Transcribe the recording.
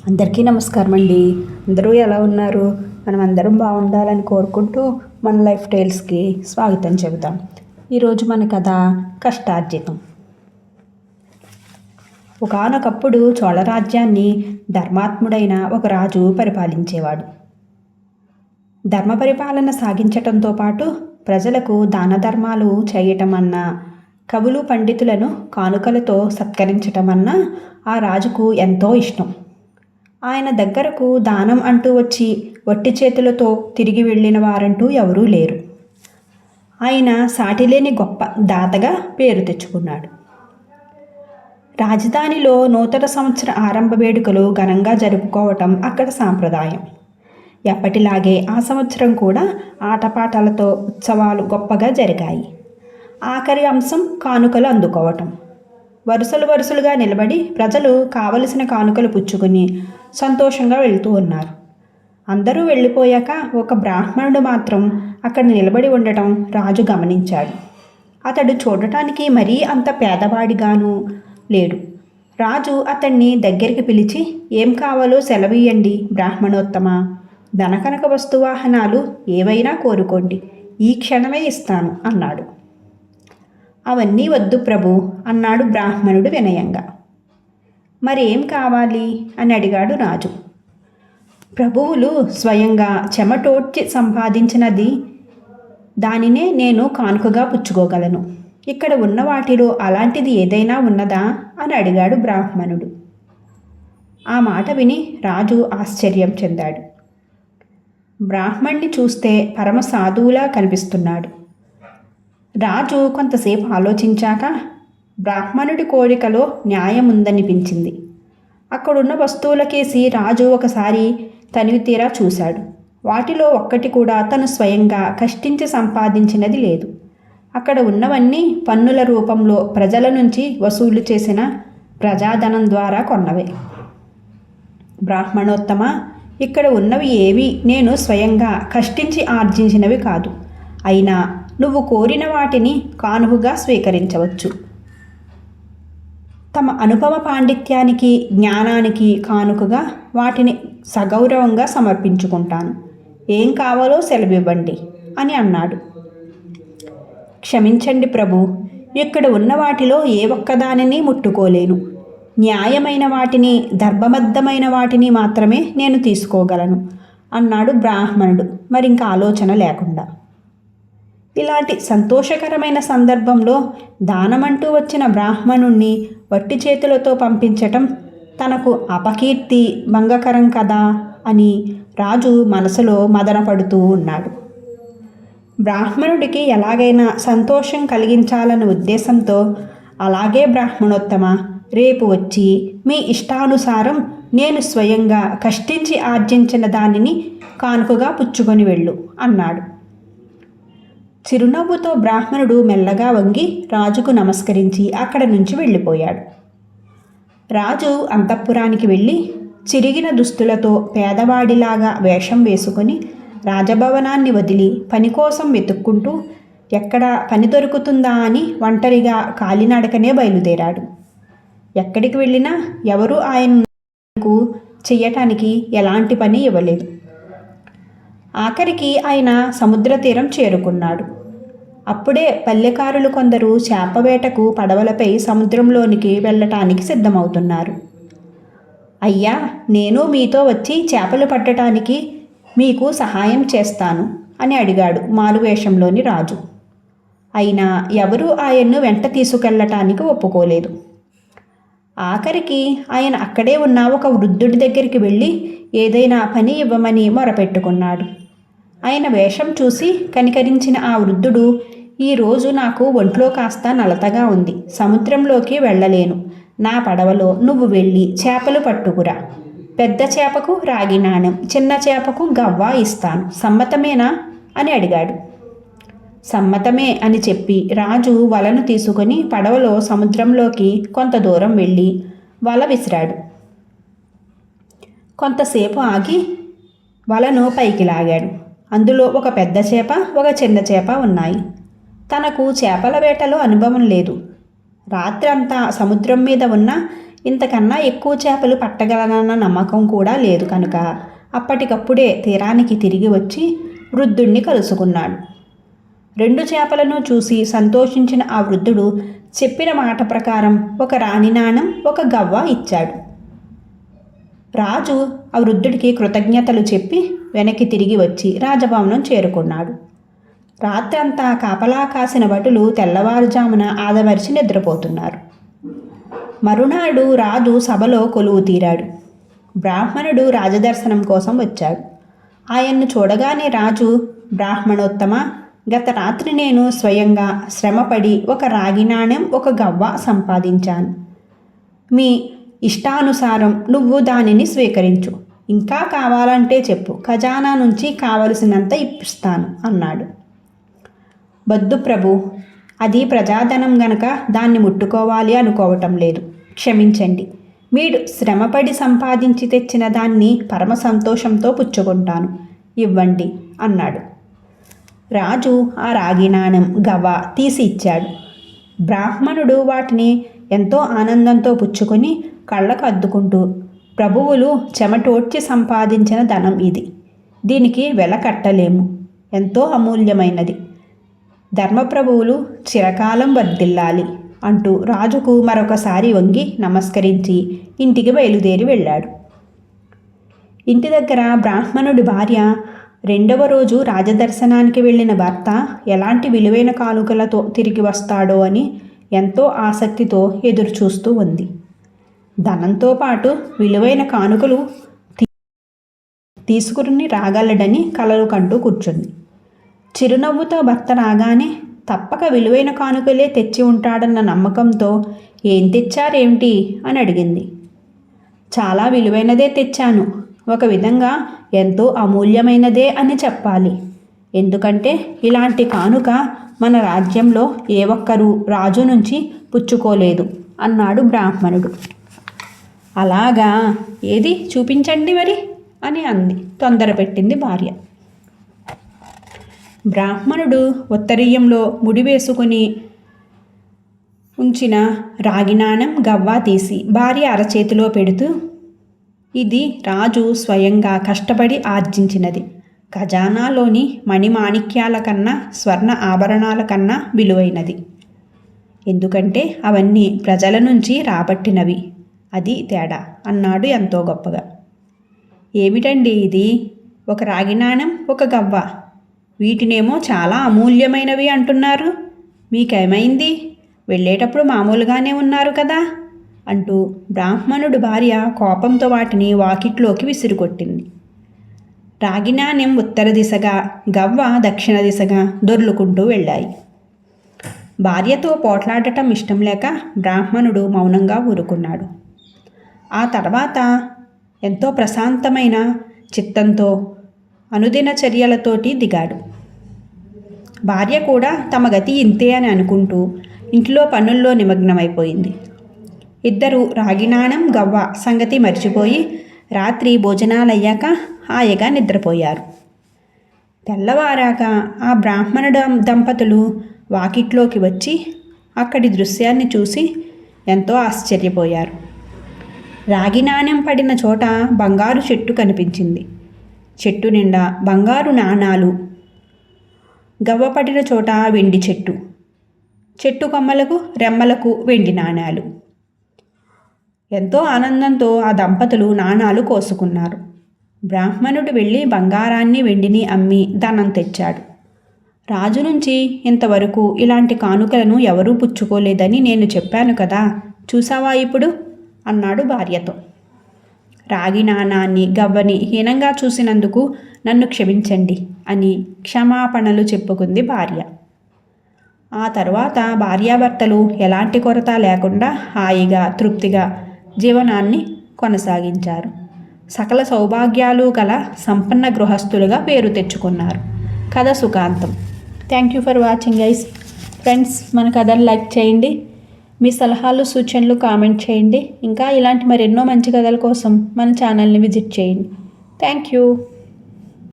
అందరికీ నమస్కారం అండి. అందరూ ఎలా ఉన్నారు? మనం అందరం బాగుండాలని కోరుకుంటూ మన లైఫ్ స్టైల్స్కి స్వాగతం చెబుతాం. ఈరోజు మన కథ కష్టార్జితం. ఒకానొకప్పుడు చోళరాజ్యాన్ని ధర్మాత్ముడైన ఒక రాజు పరిపాలించేవాడు. ధర్మ పరిపాలన సాగించటంతో పాటు ప్రజలకు దాన ధర్మాలు చేయటం అన్నా, కవులు పండితులను కానుకలతో సత్కరించటం అన్నా ఆ రాజుకు ఎంతో ఇష్టం. ఆయన దగ్గరకు దానం అంటూ వచ్చి వట్టి చేతులతో తిరిగి వెళ్ళిన వారంటూ ఎవరూ లేరు. ఆయన సాటిలేని గొప్ప దాతగా పేరు తెచ్చుకున్నాడు. రాజధానిలో నూతన సంవత్సర ఆరంభ వేడుకలు ఘనంగా జరుపుకోవటం అక్కడ సాంప్రదాయం. ఎప్పటిలాగే ఆ సంవత్సరం కూడా ఆటపాటలతో ఉత్సవాలు గొప్పగా జరిగాయి. ఆఖరి అంశం కానుకలు అందుకోవటం. వరుసలుగా నిలబడి ప్రజలు కావలసిన కానుకలు పుచ్చుకుని సంతోషంగా వెళ్తూ ఉన్నారు. అందరూ వెళ్ళిపోయాక ఒక బ్రాహ్మణుడు మాత్రం అక్కడ నిలబడి ఉండటం రాజు గమనించాడు. అతడు చూడటానికి మరీ అంత పేదవాడిగాను లేడు. రాజు అతన్ని దగ్గరికి పిలిచి, ఏం కావాలో సెలవియ్యండి బ్రాహ్మణోత్తమ, ధనకనక వస్తువాహనాలు ఏవైనా కోరుకోండి, ఈ క్షణమే ఇస్తాను అన్నాడు. అవన్నీ వద్దు ప్రభు అన్నాడు బ్రాహ్మణుడు వినయంగా. మరేం కావాలి అని అడిగాడు రాజు. ప్రభువులు స్వయంగా చెమటోడ్చి సంపాదించినది, దానినే నేను కానుకగా పుచ్చుకోగలను. ఇక్కడ ఉన్న వాటిలో అలాంటిది ఏదైనా ఉన్నదా అని అడిగాడు బ్రాహ్మణుడు. ఆ మాట విని రాజు ఆశ్చర్యం చెందాడు. బ్రాహ్మణ్ణి చూస్తే పరమ సాధువులా కనిపిస్తున్నాడు. రాజు కొంతసేపు ఆలోచించాక బ్రాహ్మణుడి కోరికలో న్యాయముందనిపించింది. అక్కడున్న వస్తువులకేసి రాజు ఒకసారి తనివి తీరా చూశాడు. వాటిలో ఒక్కటి కూడా తను స్వయంగా కష్టించి సంపాదించినది లేదు. అక్కడ ఉన్నవన్నీ పన్నుల రూపంలో ప్రజల నుంచి వసూలు చేసిన ప్రజాధనం ద్వారా కొన్నవే. బ్రాహ్మణోత్తమ, ఇక్కడ ఉన్నవి ఏవి నేను స్వయంగా కష్టించి ఆర్జించినవి కాదు. అయినా నువ్వు కోరిన వాటిని కానుకగా స్వీకరించవచ్చు. తమ అనుపమ పాండిత్యానికి, జ్ఞానానికి కానుకగా వాటిని సగౌరవంగా సమర్పించుకుంటాను. ఏం కావాలో సెలవివ్వండి అని అన్నాడు. క్షమించండి ప్రభు, ఇక్కడ ఉన్న వాటిలో ఏ ఒక్కదానిని ముట్టుకోలేను. న్యాయమైన వాటిని, ధర్మబద్ధమైన వాటిని మాత్రమే నేను తీసుకోగలను అన్నాడు బ్రాహ్మణుడు మరింక ఆలోచన లేకుండా. ఇలాంటి సంతోషకరమైన సందర్భంలో దానమంటూ వచ్చిన బ్రాహ్మణుణ్ణి వట్టి చేతులతో పంపించటం తనకు అపకీర్తి, భంగకరం కదా అని రాజు మనసులో మదనపడుతూ ఉన్నాడు. బ్రాహ్మణుడికి ఎలాగైనా సంతోషం కలిగించాలన్న ఉద్దేశంతో, అలాగే బ్రాహ్మణోత్తమ, రేపు వచ్చి మీ ఇష్టానుసారం నేను స్వయంగా కష్టించి ఆర్జించిన దానిని కానుకగా పుచ్చుకొని వెళ్ళు అన్నాడు. చిరునవ్వుతో బ్రాహ్మణుడు మెల్లగా వంగి రాజుకు నమస్కరించి అక్కడ నుంచి వెళ్ళిపోయాడు. రాజు అంతఃపురానికి వెళ్ళి చిరిగిన దుస్తులతో పేదవాడిలాగా వేషం వేసుకుని రాజభవనాన్ని వదిలి పని కోసం వెతుక్కుంటూ ఎక్కడ పని దొరుకుతుందా అని ఒంటరిగా కాలినడకనే బయలుదేరాడు. ఎక్కడికి వెళ్ళినా ఎవరూ ఆయనకు చెయ్యటానికి ఎలాంటి పని ఇవ్వలేదు. ఆఖరికి ఆయన సముద్ర తీరం చేరుకున్నాడు. అప్పుడే పల్లెకారులు కొందరు చేపవేటకు పడవలపై సముద్రంలోనికి వెళ్ళటానికి సిద్ధమవుతున్నారు. అయ్యా, నేను మీతో వచ్చి చేపలు పట్టడానికి మీకు సహాయం చేస్తాను అని అడిగాడు మారువేషంలోని రాజు. అయినా ఎవరూ ఆయన్ను వెంట తీసుకెళ్లటానికి ఒప్పుకోలేదు. ఆఖరికి ఆయన అక్కడే ఉన్న ఒక వృద్ధుడి దగ్గరికి వెళ్ళి ఏదైనా పని ఇవ్వమని మొరపెట్టుకున్నాడు. ఆయన వేషం చూసి కనికరించిన ఆ వృద్ధుడు, ఈరోజు నాకు ఒంట్లో కాస్త నలతగా ఉంది, సముద్రంలోకి వెళ్ళలేను, నా పడవలో నువ్వు వెళ్ళి చేపలు పట్టుకురా. పెద్ద చేపకు రాగి నాణెం, చిన్న చేపకు గవ్వ ఇస్తాను, సమ్మతమేనా అని అడిగాడు. సమ్మతమే అని చెప్పి రాజు వలను తీసుకొని పడవలో సముద్రంలోకి కొంత దూరం వెళ్ళి వల విసిరాడు. కొంతసేపు ఆగి వలను పైకి లాగాడు. అందులో ఒక పెద్ద చేప, ఒక చిన్న చేప ఉన్నాయి. తనకు చేపల వేటలో అనుభవం లేదు. రాత్రంతా సముద్రం మీద ఉన్న ఇంతకన్నా ఎక్కువ చేపలు పట్టగలనన్న నమ్మకం కూడా లేదు కనుక అప్పటికప్పుడే తీరానికి తిరిగి వచ్చి వృద్ధుణ్ణి కలుసుకున్నాడు. 2 చేపలను చూసి సంతోషించిన ఆ వృద్ధుడు చెప్పిన మాట ప్రకారం ఒక రాణి నాణం, ఒక గవ్వ ఇచ్చాడు. రాజు ఆ వృద్ధుడికి కృతజ్ఞతలు చెప్పి వెనక్కి తిరిగి వచ్చి రాజభవనం చేరుకున్నాడు. రాత్రంతా కాపలా కాసిన భటులు తెల్లవారుజామున ఆదమరిచి నిద్రపోతున్నారు. మరునాడు రాజు సభలో కొలువు తీరాడు. బ్రాహ్మణుడు రాజదర్శనం కోసం వచ్చాడు. ఆయన్ను చూడగానే రాజు, బ్రాహ్మణోత్తమ, గత రాత్రి నేను స్వయంగా శ్రమపడి ఒక రాగి నాణెం, ఒక గవ్వ సంపాదించాను. మీ ఇష్టానుసారం నువ్వు దానిని స్వీకరించు. ఇంకా కావాలంటే చెప్పు, ఖజానా నుంచి కావలసినంత ఇప్పిస్తాను అన్నాడు. వద్దు ప్రభు, అది ప్రజాధనం గనక దాన్ని ముట్టుకోవాలి అనుకోవటం లేదు. క్షమించండి. మీరు శ్రమపడి సంపాదించి తెచ్చిన దాన్ని పరమ సంతోషంతో పుచ్చుకుంటాను. ఇవ్వండి అన్నాడు. రాజు ఆ రాగి నాణెం, గవ్వ తీసి ఇచ్చాడు. బ్రాహ్మణుడు వాటిని ఎంతో ఆనందంతో పుచ్చుకొని కళ్ళకు అద్దుకుంటూ, ప్రభువులు చెమటోడ్చి సంపాదించిన ధనం ఇది. దీనికి వెల కట్టలేము. ఎంతో అమూల్యమైనది. ధర్మప్రభువులు చిరకాలం వర్ధిల్లాలి అంటూ రాజుకు మరొకసారి వంగి నమస్కరించి ఇంటికి బయలుదేరి వెళ్ళాడు. ఇంటి దగ్గర బ్రాహ్మణుడి భార్య 2వ రోజు రాజదర్శనానికి వెళ్ళిన భర్త ఎలాంటి విలువైన కానుకలతో తిరిగి వస్తాడో అని ఎంతో ఆసక్తితో ఎదురుచూస్తూ ఉంది. ధనంతో పాటు విలువైన కానుకలు తీసుకుని రాగలడని కలలు కంటూ కూర్చుంది. చిరునవ్వుతో భర్త రాగానే తప్పక విలువైన కానుకలే తెచ్చి ఉంటాడన్న నమ్మకంతో, ఏం తెచ్చారేమిటి అని అడిగింది. చాలా విలువైనదే తెచ్చాను. ఒక విధంగా ఎంతో అమూల్యమైనదే అని చెప్పాలి. ఎందుకంటే ఇలాంటి కానుక మన రాజ్యంలో ఏ ఒక్కరూ రాజు నుంచి పుచ్చుకోలేదు అన్నాడు బ్రాహ్మణుడు. అలాగా, ఏది చూపించండి మరి అని అంది తొందర పెట్టింది భార్య. బ్రాహ్మణుడు ఉత్తరీయంలో ముడి వేసుకుని ఉంచిన రాగి నాణెం, గవ్వ తీసి భార్య అరచేతిలో పెడుతూ, ఇది రాజు స్వయంగా కష్టపడి ఆర్జించినది. ఖజానాలోని మణిమాణిక్యాల కన్నా, స్వర్ణ ఆభరణాల కన్నా విలువైనది. ఎందుకంటే అవన్నీ ప్రజల నుంచి రాబట్టినవి. అది తేడా అన్నాడు ఎంతో గొప్పగా. ఏమిటండి ఇది? ఒక రాగి నాణెం, ఒక గవ్వ, వీటినేమో చాలా అమూల్యమైనవి అంటున్నారు. మీకేమైంది? వెళ్ళేటప్పుడు మామూలుగానే ఉన్నారు కదా అంటూ బ్రాహ్మణుడు భార్య కోపంతో వాటిని వాకిట్లోకి విసిరికొట్టింది. రాగి నాణెం ఉత్తర దిశగా, గవ్వ దక్షిణ దిశగా దొర్లుకుంటూ వెళ్ళాయి. భార్యతో పోట్లాడటం ఇష్టం లేక బ్రాహ్మణుడు మౌనంగా ఊరుకున్నాడు. ఆ తర్వాత ఎంతో ప్రశాంతమైన చిత్తంతో అనుదిన చర్యలతోటి దిగాడు. భార్య కూడా తమ గతి ఇంతే అని అనుకుంటూ ఇంట్లో పనుల్లో నిమగ్నమైపోయింది. ఇద్దరు రాగి నాణెం, గవ్వ సంగతి మర్చిపోయి రాత్రి భోజనాలయ్యాక హాయిగా నిద్రపోయారు. తెల్లవారాక ఆ బ్రాహ్మణ దంపతులు వాకిట్లోకి వచ్చి అక్కడి దృశ్యాన్ని చూసి ఎంతో ఆశ్చర్యపోయారు. రాగి నాణెం పడిన చోట బంగారు చెట్టు కనిపించింది. చెట్టు నిండా బంగారు నాణాలు. గవ్వ పడిన చోట వెండి చెట్టు. చెట్టు కొమ్మలకు, రెమ్మలకు వెండి నాణాలు. ఎంతో ఆనందంతో ఆ దంపతులు నాణాలు కోసుకున్నారు. బ్రాహ్మణుడు వెళ్ళి బంగారాన్ని, వెండిని అమ్మి ధనం తెచ్చాడు. రాజు నుంచి ఇంతవరకు ఇలాంటి కానుకలను ఎవరూ పుచ్చుకోలేదని నేను చెప్పాను కదా, చూసావా ఇప్పుడు అన్నాడు భార్యతో. రాగి నాణాన్ని, గవ్వని హీనంగా చూసినందుకు నన్ను క్షమించండి అని క్షమాపణలు చెప్పుకుంది భార్య. ఆ తర్వాత భార్యాభర్తలు ఎలాంటి కొరత లేకుండా హాయిగా, తృప్తిగా జీవనాన్ని కొనసాగించారు. సకల సౌభాగ్యాలు గల సంపన్న గృహస్థులుగా పేరు తెచ్చుకున్నారు. కథ సుఖాంతం. Thank you for watching guys. Friends, మన కథను లైక్ చేయండి. మీ సలహాలు, సూచనలు కామెంట్ చేయండి. ఇంకా ఇలాంటి మరెన్నో మంచి కథల కోసం మన ఛానల్ని విజిట్ చేయండి. Thank you.